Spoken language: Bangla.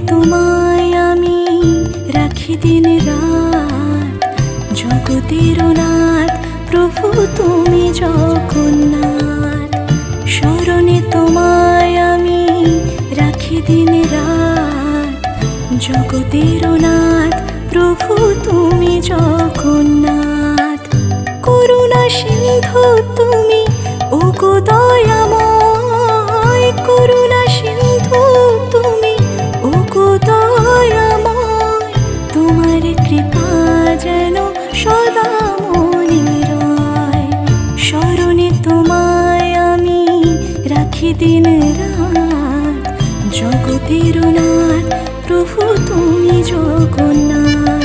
তোমায় আমি রাখি দিন রাত, জগতের নাথ প্রভু তুমি জগন্নাথ। স্মরণে তোমায় আমি রাখি দিন রাত, জগতের নাথ প্রভু তুমি জগন্নাথ। করুণা সিন্ধু তুমি ওগো দয়াময়, করুণা সিন্ধু তুমি ওগো দয়াময়। তোমার কৃপা যেন সদা মনে রয়, স্মরণে তোমায় আমি রাখি দিন রাত, জগতের নাথ প্রভু তুমি জগন্নাথ।